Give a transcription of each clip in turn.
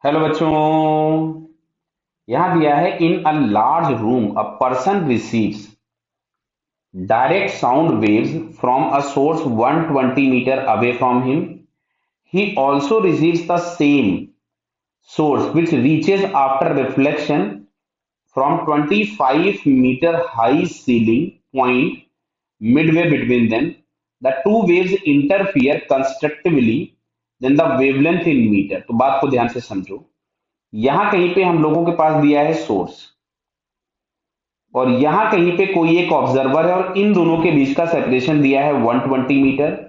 Hello बच्चों। यहां दिया है in a large room a person receives direct sound waves from a source 120 metre away from him. He also receives the same source which reaches after reflection from 25-meter high ceiling point midway between them. The two waves interfere constructively, then the wavelength in meter. तो बात को ध्यान से समझो। यहां कहीं पे हम लोगों के पास दिया है सोर्स और यहां कहीं पे कोई एक ऑब्जर्वर है और इन दोनों के बीच का सेपरेशन दिया है 120 मीटर।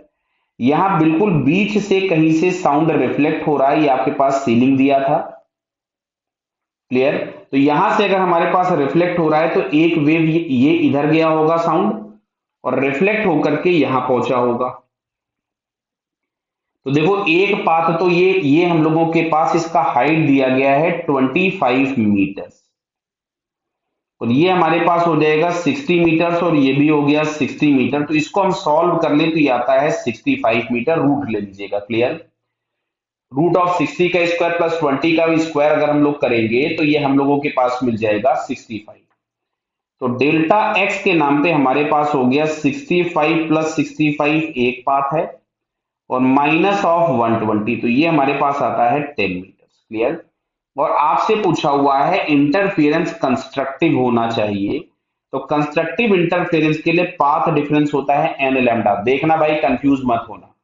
यहां बिल्कुल बीच से कहीं से साउंड रिफ्लेक्ट हो रहा है, ये आपके पास सीलिंग दिया था। क्लियर? तो यहां से अगर हमारे पास रिफ्लेक्ट हो रहा है तो एक वेव ये इधर गया होगा साउंड और रिफ्लेक्ट होकर के यहां पहुंचा होगा। तो देखो एक पाथ तो ये हम लोगों के पास इसका हाइट दिया गया है 25 मीटर और ये हमारे पास हो जाएगा 60 मीटर और ये भी हो गया 60 मीटर। तो इसको हम सॉल्व कर ले तो ये आता है 65 मीटर। रूट ले लीजिएगा। क्लियर? रूट ऑफ 60 का स्क्वायर प्लस 20 का भी स्क्वायर अगर हम लोग करेंगे तो ये हम लोगों के पास मिल जाएगा 65। तो डेल्टा एक्स के नाम पे हमारे पास हो गया 65 प्लस 65 एक पाथ है और माइनस ऑफ 120 तो ये हमारे पास आता है 10 मीटर। क्लियर? और आपसे पूछा हुआ है इंटरफेरेंस कंस्ट्रक्टिव होना चाहिए। तो कंस्ट्रक्टिव इंटरफेरेंस के लिए पाथ डिफरेंस होता है एन लैम्डा। देखना भाई, कंफ्यूज मत होना।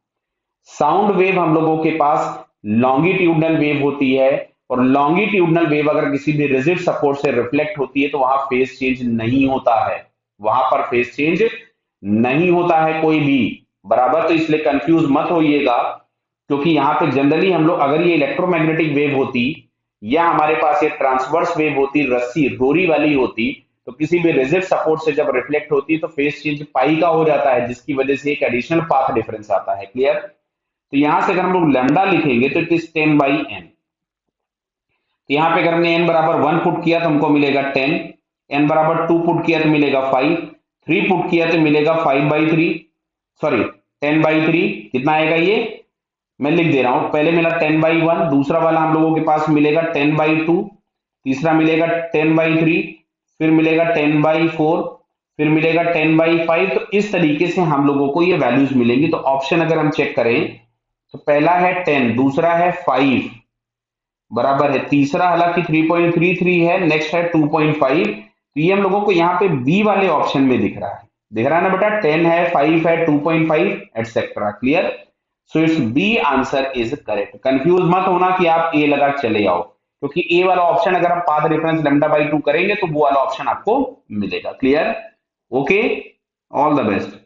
साउंड वेव हम लोगों के पास लॉन्गिट्यूडनल वेव होती है और लॉन्गिट्यूडनल वेव अगर किसी भी रिजिड सपोर्ट से रिफ्लेक्ट होती है तो वहां फेस चेंज नहीं होता है। वहां पर फेस चेंज नहीं होता है कोई भी। बराबर? तो इसलिए कंफ्यूज मत होइएगा, क्योंकि यहां पे जनरली हम लोग अगर ये इलेक्ट्रोमैग्नेटिक वेव होती या हमारे पास ये ट्रांसवर्स वेव होती, रस्सी डोरी वाली होती, तो किसी भी रिजिड सपोर्ट से जब रिफ्लेक्ट होती है तो फेस चेंज पाई का हो जाता है, जिसकी वजह से एक एडिशनल पाथ डिफरेंस आता है। क्लियर? तो यहां से अगर हम लोग लैम्डा लिखेंगे तो इट इज 10/n। तो यहाँ पे अगर हमने n बराबर 1 पुट किया तो हमको मिलेगा 10, n बराबर 2 पुट किया तो मिलेगा 5, 3 पुट किया तो मिलेगा 5/3, सॉरी 10/3। कितना आएगा ये मैं लिख दे रहा हूं। पहले मिला 10/1, दूसरा वाला हम लोगों के पास मिलेगा 10/2, तीसरा मिलेगा 10/3, फिर मिलेगा 10/4, फिर मिलेगा 10/5। तो इस तरीके से हम लोगों को ये वैल्यूज मिलेंगी। तो ऑप्शन अगर हम चेक करें तो पहला है 10, दूसरा है 5 बराबर है, तीसरा हालांकि 3.33 है, नेक्स्ट है 2.5। तो ये हम लोगों को यहाँ पे बी वाले ऑप्शन में दिख रहा है। दिख रहा है ना बेटा? 10 है, 5 है, 2.5 etcetera. Clear? So it's B answer is correct. Confuse मत होना कि आप ए लगा चले आओ, क्योंकि ए वाला ऑप्शन अगर हम पाथ डिफरेंस λ/2 करेंगे तो वो वाला ऑप्शन आपको मिलेगा। Clear? Okay, all the best.